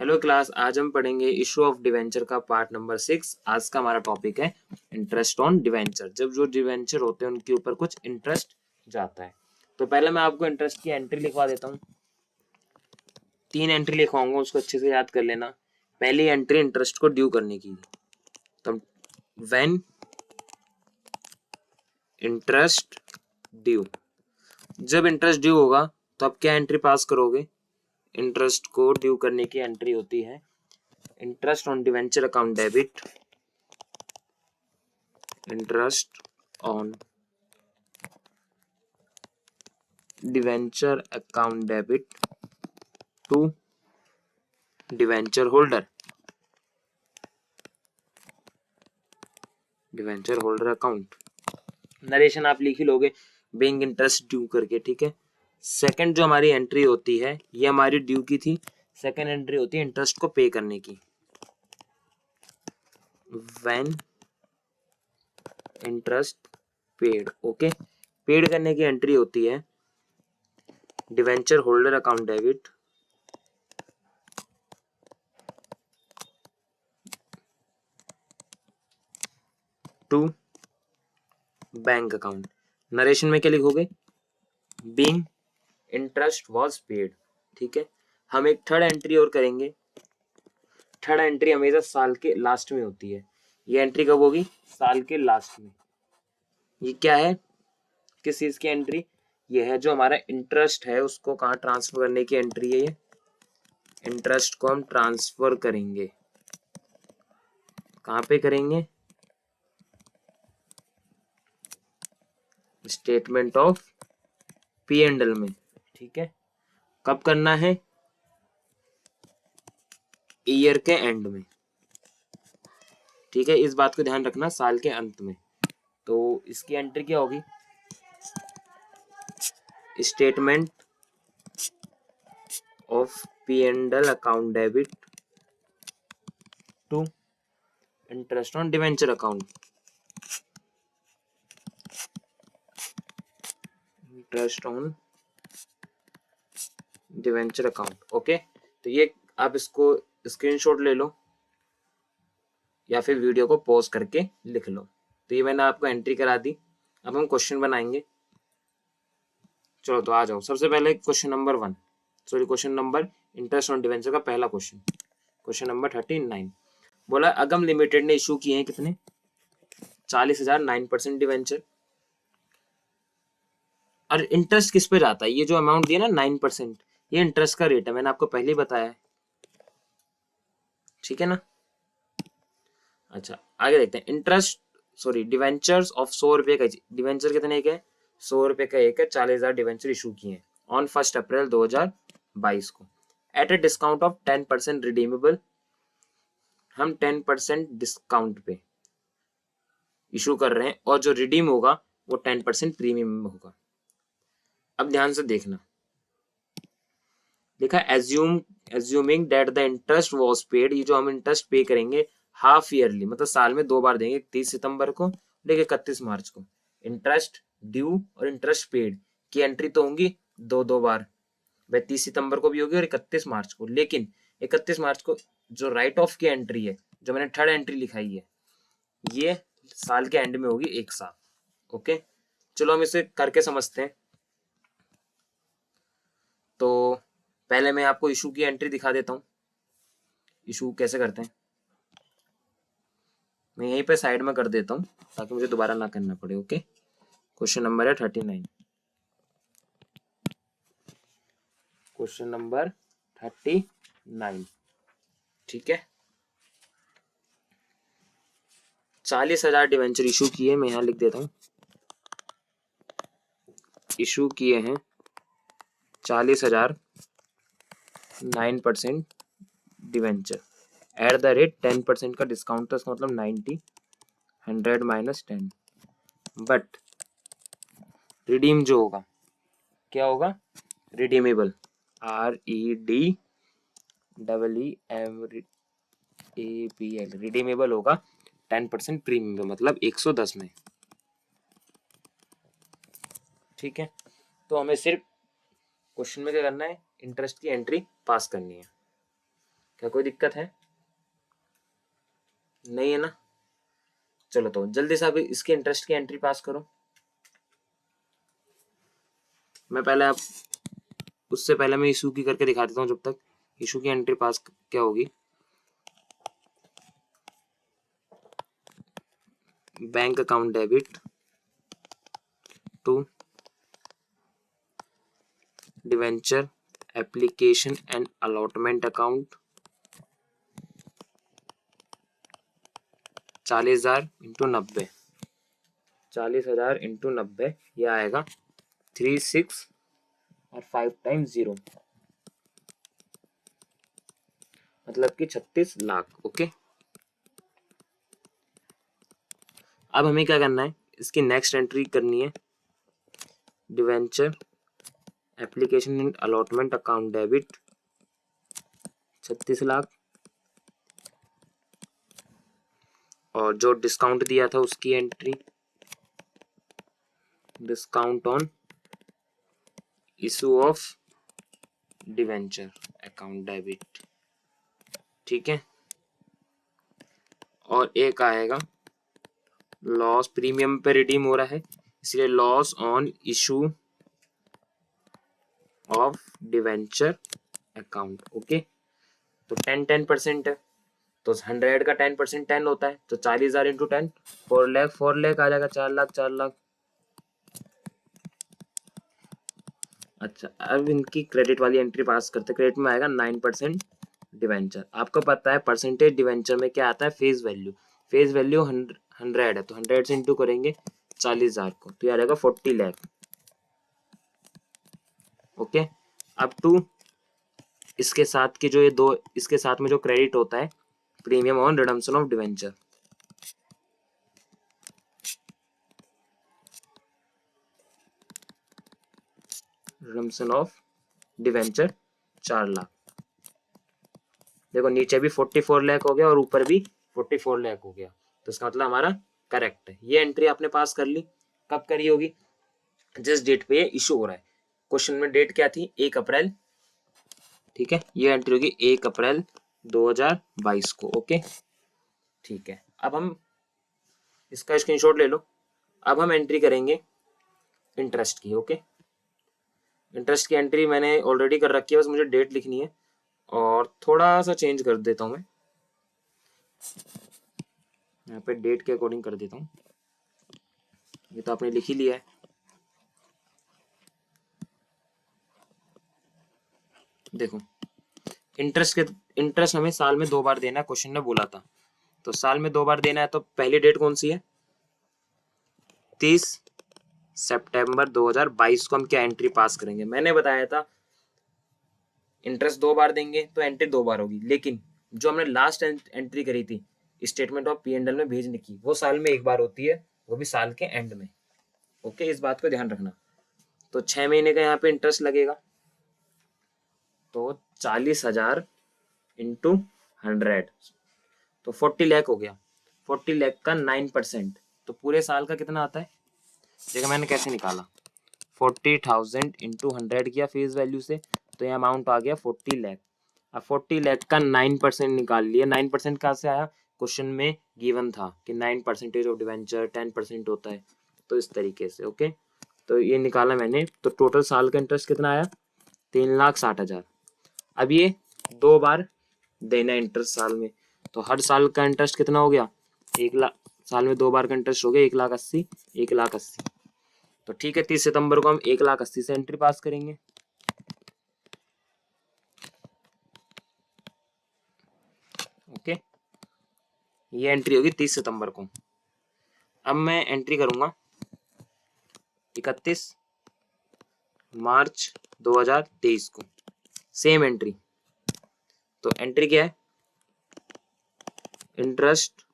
Hello class, आज हम पढ़ेंगे इशू ऑफ डिवेंचर का पार्ट नंबर 6। आज का हमारा टॉपिक है इंटरेस्ट ऑन डिवेंचर। जब जो डिवेंचर होते हैं उनके ऊपर कुछ इंटरेस्ट जाता है। तो पहले मैं आपको इंटरेस्ट की एंट्री लिखवा देता हूँ। 3 एंट्री लिखवाऊंगा, उसको अच्छे से याद कर लेना। पहली एंट्री इंटरेस्ट को ड्यू करने की, तो व्हेन इंटरेस्ट ड्यू, जब इंटरेस्ट ड्यू होगा तो आप क्या एंट्री पास करोगे? इंटरेस्ट को ड्यू करने की एंट्री होती है interest on debenture account debit, interest on debenture account debit to debenture holder, debenture holder account. Narration आप लिख ही लोगे बीइंग इंटरेस्ट ड्यू करके, ठीक है। सेकंड जो हमारी एंट्री होती है, ये हमारी ड्यू की थी। सेकंड एंट्री होती है इंटरेस्ट को पे करने की, when interest paid. Okay, paid करने की एंट्री होती है debenture holder account debit to bank account. Narration में क्या लिखोगे? बीइंग इंटरेस्ट वाज पेड, ठीक है। हम एक थर्ड एंट्री और करेंगे। थर्ड एंट्री हमेशा साल के लास्ट में होती है। ये एंट्री कब होगी? साल के लास्ट में। ये क्या है, किस चीज की एंट्री? ये है जो हमारा इंटरेस्ट है उसको कहाँ ट्रांसफर करने की एंट्री है। ये इंटरेस्ट को हम ट्रांसफर करेंगे, कहाँ पे करेंगे? Statement of P and L में, ठीक है। कब करना है? ईयर के एंड में, ठीक है। इस बात को ध्यान रखना, साल के अंत में। तो इसकी एंट्री क्या होगी? Statement of P and L account debit to interest on debenture account, interest on debenture account. Okay, तो ये आप इसको स्क्रीनशॉट ले लो या फिर वीडियो को पॉज करके लिख लो। तो ये मैंने आपको एंट्री करा दी। अब हम क्वेश्चन बनाएंगे। चलो तो आ जाओ। सबसे पहले question number 1, sorry question number interest on debenture का पहला क्वेश्चन, क्वेश्चन नंबर 39। बोला अगम लिमिटेड ने इशू किए हैं कितने? 40,000 9% डिवेंचर। और इंटरेस्ट किस पे जाता है? ये जो अमाउंट दिया ना 9%, ये इंटरेस्ट का रेट है, मैंने आपको पहले ही बताया है, ठीक है ना। अच्छा, आगे देखते हैं। इंटरेस्ट सॉरी डिवेंचर्स ऑफ 100 रुपए का, डिवेंचर कितने के? 100 रुपए का एक है। 40,000 डिवेंचर इशू किए हैं ऑन 1 अप्रैल 2022 को at a discount of 10% redeemable. हम 10% डिस्काउंट पे इशू कर रहे हैं और जो रिडीम होगा वो 10% प्रीमियम में होगा। अब ध्यान से देखना, लिखा assuming that the interest was paid. ये जो हम इंटरेस्ट पे करेंगे हाफ ईयरली, मतलब साल में 2 बार देंगे, 30 सितंबर को लेके 31 मार्च को। इंटरेस्ट ड्यू और इंटरेस्ट पेड की एंट्री तो होंगी दो दो बार, वह 30 सितंबर को भी होगी और 31 मार्च को। लेकिन 31 मार्च को जो राइट ऑफ की एंट्री है, जो मैंने थर्ड एंट्री लिखाई है, ये साल के एंड में होगी एक साथ। ओके, चलो हम इसे करके समझते हैं। तो पहले मैं आपको इशू की एंट्री दिखा देता हूँ। इशू कैसे करते हैं मैं यहीं पे साइड में कर देता हूँ ताकि मुझे दोबारा ना करना पड़े। ओके, क्वेश्चन नंबर है 39, क्वेश्चन नंबर 39, ठीक है। 40,000 डिवेंचर इशू किए, मैं यहाँ लिख देता हूँ। इशू किए हैं 40,000 9% डिवेंचर एट द रेट 10% का डिस्काउंट था, इसका मतलब 90, 100 माइनस 10। बट रिडीम जो होगा क्या होगा? रिडीमेबल, REDEEMABL, रिडीमेबल होगा 10% प्रीमियम में, मतलब 110 में, ठीक है। तो हमें सिर्फ क्वेश्चन में क्या करना है? इंटरेस्ट की एंट्री पास करनी है। क्या कोई दिक्कत है? नहीं है ना? चलो तो जल्दी से आप इसकी इंटरेस्ट की एंट्री पास करो। मैं पहले आप उससे पहले मैं इशू की करके दिखा देता हूँ। जब तक इशू की एंट्री पास क्या होगी, bank account debit to debenture application and allotment account 40,000 into 90, 40,000 into 90, यह आएगा 36 और 5 टाइम्स 0, मतलब कि 36 लाख। ओके, अब हमें क्या करना है, इसकी नेक्स्ट एंट्री करनी है, debenture application and allotment account debit 36 lakh, और जो डिस्काउंट दिया था उसकी entry, discount on issue of debenture account debit. ठीक है, और एक आएगा लॉस, प्रीमियम पे रिडीम हो रहा है इसलिए loss on issue of debenture account. Okay, तो 10% है, तो 100 का 10% 10 होता है, तो 40,000 इंटू 10, 4 लाख, 4 लाख आ जाएगा, 4 लाख, 4 लाख। अच्छा, अब इनकी क्रेडिट वाली एंट्री पास करते, क्रेडिट में आएगा 9% डिवेंचर। आपको पता है परसेंटेज डिवेंचर में क्या आता है, फेस वैल्यू, फेस वैल्यू 100 है, तो 100 से इंटू करेंगे 40,000 को, तो यह रहेगा 40 लाख। ओके, अब टू इसके साथ की जो ये दो, इसके साथ में जो क्रेडिट होता है, premium on redemption of debenture, redemption of debenture 4 lakh. देखो नीचे भी 44 लाख हो गया और ऊपर भी 44 लाख हो गया, तो इसका मतलब हमारा करेक्ट है। ये एंट्री आपने पास कर ली। कब करी होगी, जिस डेट पे ये इशू हो रहा है। क्वेश्चन में डेट क्या थी, 1 अप्रैल। ठीक है, ये एंट्री होगी 1 अप्रैल 2022 को। ओके, ठीक है, अब हम इसका स्क्रीनशॉट ले लो। अब हम एंट्री करेंगे इंटरेस्ट की। ओके, इंटरेस्ट की एंट्री मैंने ऑलरेडी कर रखी है, बस मुझे डेट लिखनी है और थोड़ा सा चेंज कर देता हूँ मैं, यहाँ पे डेट के अकॉर्डिंग कर देता हूँ। ये तो आपने लिख ही लिया है। देखो, इंटरेस्ट हमें साल में 2 बार देना है, क्वेश्चन ने बोला था, तो साल में 2 बार देना है, तो पहली डेट कौन सी है, 30 सितंबर 2022 को हम क्या एंट्री पास करेंगे। मैंने बताया था इंटरेस्ट 2 बार देंगे तो एंट्री 2 बार होगी, लेकिन जो हमने लास्ट एंट्री करी थी स्टेटमेंट ऑफ P&L में भेजने की, वो साल में 1 बार होती है, वो भी साल के एंड में। ओके, इस बात को ध्यान रखना। तो 6 महीने का यहाँ पे इंटरेस्ट लगेगा, तो 40,000 इंटू 100, तो 40 लाख हो गया। 40 लाख का 9%, तो पूरे साल का कितना आता है, देखो मैंने कैसे निकाला, 40,000 इंटू 100 किया फेस वैल्यू से, तो ये अमाउंट आ गया 40 लाख। अब 40 लाख का 9% निकाल लिया। 9% कहाँ से आया, क्वेश्चन में गिवन था कि 9% ऑफ डिवेंचर 10% होता है, तो इस तरीके से। ओके, तो ये निकाला मैंने, तो टोटल साल का इंटरेस्ट कितना आया, 3,60,000। अब ये 2 बार देना इंटरेस्ट साल में, तो हर साल का इंटरेस्ट कितना हो गया, 1 लाख, साल में 2 बार का इंटरेस्ट हो गया 1,80,000, 1,80,000। तो ठीक है, 30 सितंबर को हम 1,80,000 से एंट्री पास करेंगे। ओके, ये एंट्री होगी 30 सितंबर को। अब मैं एंट्री करूंगा 31 मार्च 2023 को, सेम एंट्री। तो एंट्री क्या है, interest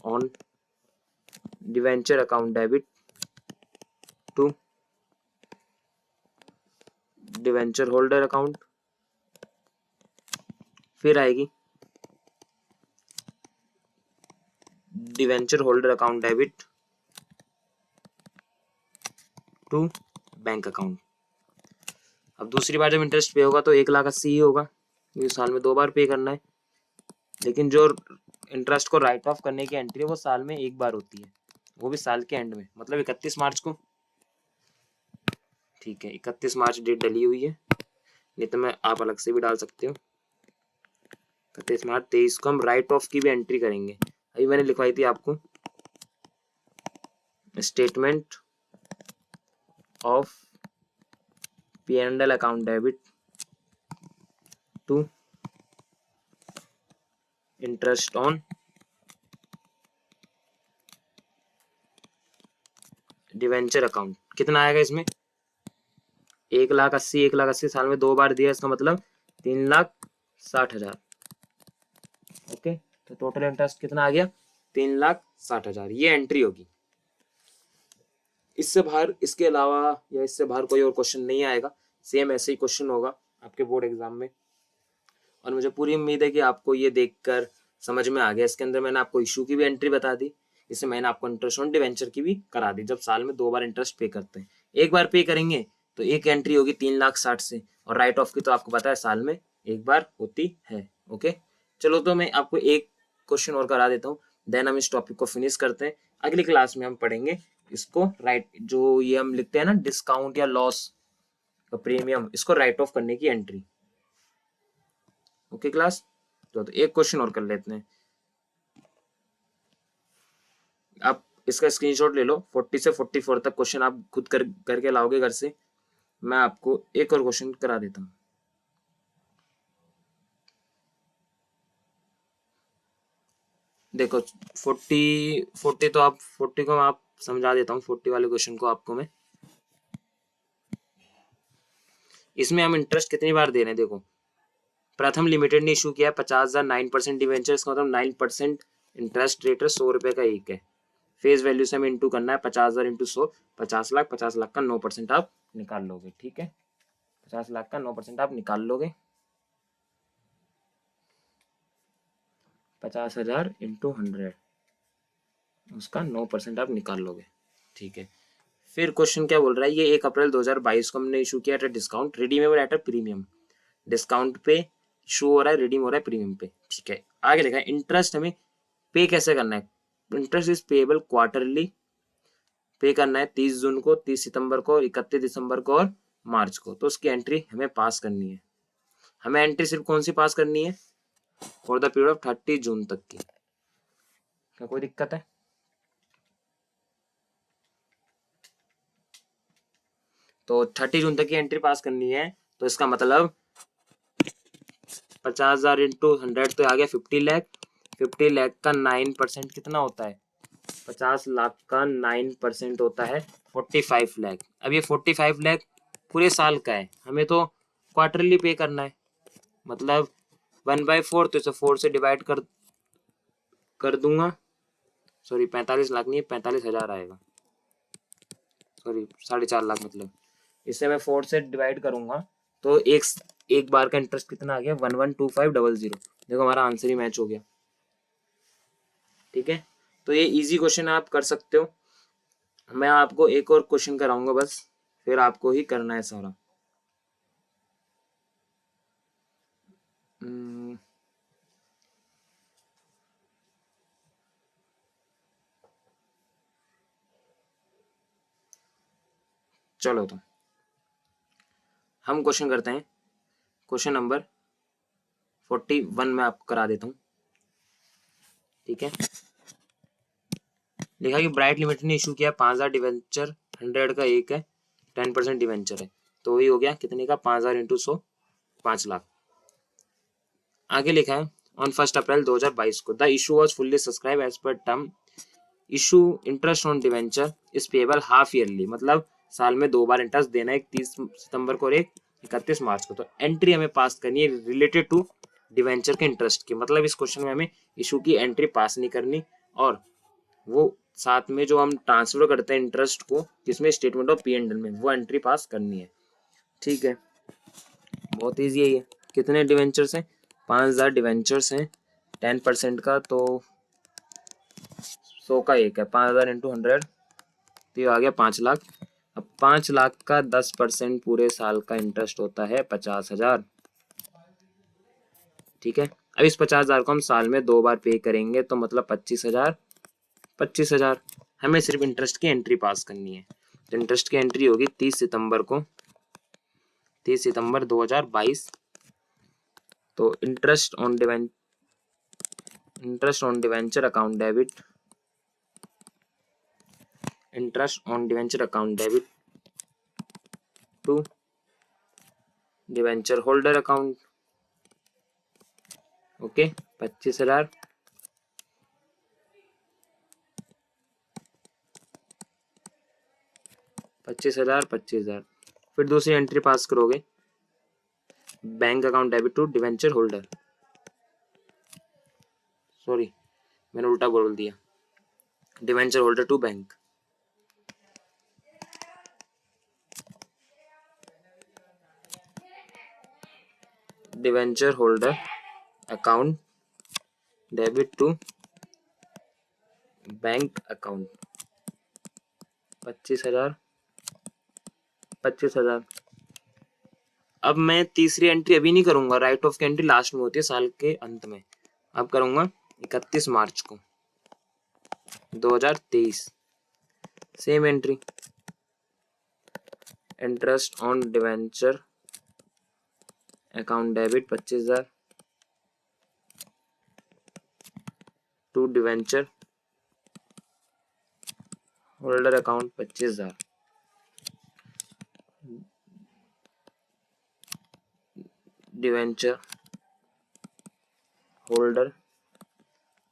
on debenture account debit to debenture holder account, फिर आएगी debenture holder account debit to bank account. अब दूसरी बार जब इंटरेस्ट पे होगा तो 1,80,000 ही होगा, ये साल में 2 बार पे करना है, लेकिन जो इंटरेस्ट को राइट ऑफ करने की एंट्री है वो साल में 1 बार होती है, वो भी साल के एंड में, मतलब 31 मार्च को। ठीक है, 31 मार्च डेट डली हुई है, नहीं तो मैं आप अलग से भी डाल सकते हो। 31 मार्च 23 को हम राइट ऑफ की भी एंट्री करेंगे। अभी मैंने लिखवाई थी आपको, statement of P&L account debit to interest on debenture account. कितना आएगा इसमें? 1,80,000, 1,80,000 साल में 2 बार दिया, इसका मतलब 3,60,000। ओके, तो टोटल इंटरेस्ट कितना आ गया? 3,60,000। ये एंट्री होगी। इससे बाहर, इसके अलावा या इससे बाहर कोई और क्वेश्चन नहीं आएगा। सेम ऐसे ही क्वेश्चन होगा आपके बोर्ड एग्जाम में, और मुझे पूरी उम्मीद है कि आपको ये देखकर समझ में आ गया। इसके अंदर मैंने आपको इशू की भी एंट्री बता दी, इससे मैंने आपको इंटरेस्ट ऑन डिवेंचर की भी करा दी। जब साल में 2 बार इंटरेस्ट पे करते हैं, 1 बार पे करेंगे तो एक एंट्री होगी 3,60,000 से, और राइट ऑफ की तो आपको पता है साल में 1 बार होती है। ओके, चलो तो मैं आपको एक क्वेश्चन और करा देता हूँ, देन हम इस टॉपिक को फिनिश करते हैं। अगली क्लास में हम पढ़ेंगे इसको राइट, जो ये हम लिखते हैं ना डिस्काउंट या लॉस का प्रीमियम, इसको राइट ऑफ करने की एंट्री। ओके क्लास, तो एक क्वेश्चन और कर लेते हैं। आप इसका स्क्रीनशॉट ले लो, 40 से 44 तक क्वेश्चन आप खुद करके लाओगे घर से। मैं आपको एक और क्वेश्चन करा देता हूँ। देखो 40 तो आप 40 को आप समझा देता हूँ, 40 वाले क्वेश्चन को आपको मैं। इसमें हम इंटरेस्ट कितनी बार दे रहे हैं? देखो, प्रथम लिमिटेड ने इशू किया 50,000 9% डिवेंचर, इसका मतलब 9% इंटरेस्ट रेट है, 100 रुपए का एक है। फेस वैल्यू से हमें इंटू करना है, 50,000 इंटू 100, 50 लाख। 50 लाख का 9% आप निकाल लोगे। ठीक है, 50 लाख का 9% आप निकाल लोगे, 50,000 इंटू 100, उसका 9% आप निकाल लोगे। ठीक है, फिर क्वेश्चन क्या बोल रहा है, ये 1 अप्रैल 2022 को हमने इशू किया at discount, redeemable at premium. Discount पे इशू हो रहा है, रिडीम हो रहा है प्रीमियम पे। ठीक है, आगे लिखा है इंटरेस्ट हमें पे कैसे करना है। इंटरेस्ट इज पेएबल क्वार्टरली, पे करना है 30 जून को, 30 सितंबर को, 31 दिसंबर को और मार्च को। तो उसकी एंट्री हमें पास करनी है। हमें एंट्री सिर्फ कौन सी पास करनी है? फॉर द पीरियड ऑफ 30 जून तक की। क्या कोई दिक्कत है? तो 30 जून तक की एंट्री पास करनी है, तो इसका मतलब 50,000 इंटू 100 तो आ गया 50 लाख। 50 लाख का 9% कितना होता है? 50 लाख का 9% होता है 45 लाख। अब ये 45 लाख पूरे साल का है, हमें तो क्वार्टरली पे करना है, मतलब 1/4, तो इसे 4 से डिवाइड कर दूंगा। सॉरी, 45 लाख नहीं, 45,000 आएगा, सॉरी 4.5 लाख, मतलब इसे मैं 4 से डिवाइड करूंगा तो एक बार का इंटरेस्ट कितना आ गया? 112500। देखो हमारा आंसर ही मैच हो गया। ठीक है, तो ये इजी क्वेश्चन आप कर सकते हो। मैं आपको एक और क्वेश्चन कराऊंगा बस, फिर आपको ही करना है सारा। चलो तो हम क्वेश्चन करते हैं। क्वेश्चन नंबर 41 में आपको करा देता हूँ। ठीक है, लिखा कि ब्राइट लिमिटेड ने इशू किया 5,000 डिवेंचर, 100 का एक है, 10% डिवेंचर है, तो वही हो गया कितने का? 5,000 इंटू 100, 5 लाख। आगे लिखा है ऑन 1 अप्रैल 2022 को the issue was fully subscribe as per term issue, interest on debenture is payable half yearly, मतलब साल में 2 बार इंटरेस्ट देना है, 30 सितंबर को और एक 31 मार्च को। तो एंट्री हमें पास करनी है रिलेटेड टू डिवेंचर के इंटरेस्ट की, मतलब इस क्वेश्चन में हमें इशू की एंट्री पास नहीं करनी, और वो साथ में जो हम ट्रांसफर करते हैं इंटरेस्ट को, जिसमें स्टेटमेंट ऑफ P&L में, वो एंट्री पास करनी है। ठीक है, बहुत ईजी है ये। कितने डिवेंचर्स हैं? 5,000 डिवेंचर्स हैं, 10% का, तो 100 का एक है, 5,000 इंटू 100, तो ये आ गया 5 लाख। अब 5 लाख का 10% पूरे साल का इंटरेस्ट होता है 50,000। ठीक है। अब इस 50,000 को हम साल में 2 बार पे करेंगे, तो मतलब 25,000 हमें सिर्फ इंटरेस्ट की एंट्री पास करनी है। तो इंटरेस्ट की एंट्री होगी 30 सितंबर 2022। तो interest on debenture account debit, to debenture holder account. Okay, 25,000 25,000। फिर दूसरी एंट्री पास करोगे, bank account debit to debenture holder, sorry मैंने उल्टा बोल दिया, debenture holder to bank. Debenture holder account debit to bank account, 25,000। अब मैं तीसरी एंट्री अभी नहीं करूंगा, राइट ऑफ की एंट्री लास्ट में होती है साल के अंत में। अब करूंगा 31 मार्च को 2023, same entry, interest on debenture account debit 25,000 to debenture holder account 25,000। Debenture holder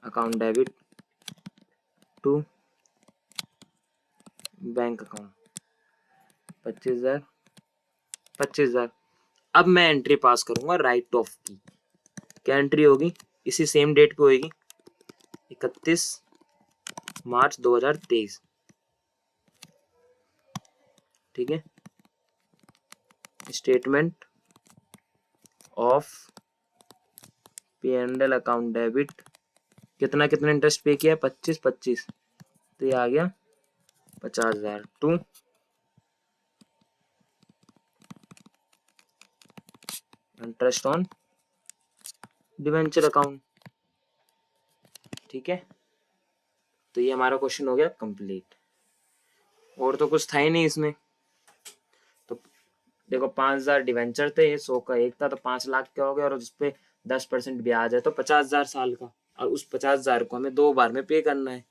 account debit to bank account 25,000। अब मैं एंट्री पास करूंगा राइट ऑफ की। क्या एंट्री होगी, इसी सेम डेट पे होगी, 31 मार्च 2023। ठीक है, statement of P&L account debit, कितना इंटरेस्ट पे किया है, 25, तो ये आ गया 50,000 to interest on debenture account. ठीक है, तो ये हमारा क्वेश्चन हो गया कंप्लीट। और तो कुछ था ही नहीं इसमें। तो देखो 5,000 डिवेंचर थे, 100 का एक था, तो 5 लाख क्या हो गया, और उस पर 10% ब्याज है, तो 50,000 साल का, और उस 50,000 को हमें 2 बार में पे करना है।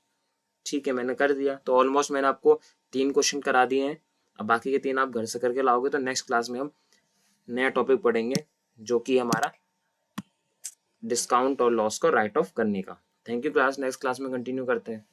ठीक है, मैंने कर दिया। तो ऑलमोस्ट मैंने आपको 3 क्वेश्चन करा दिए हैं। अब बाकी के 3 आप घर से करके लाओगे, तो नेक्स्ट क्लास में हम नया टॉपिक पढ़ेंगे, जो कि हमारा डिस्काउंट और लॉस को राइट ऑफ करने का। Thank you class, next class में कंटिन्यू करते हैं।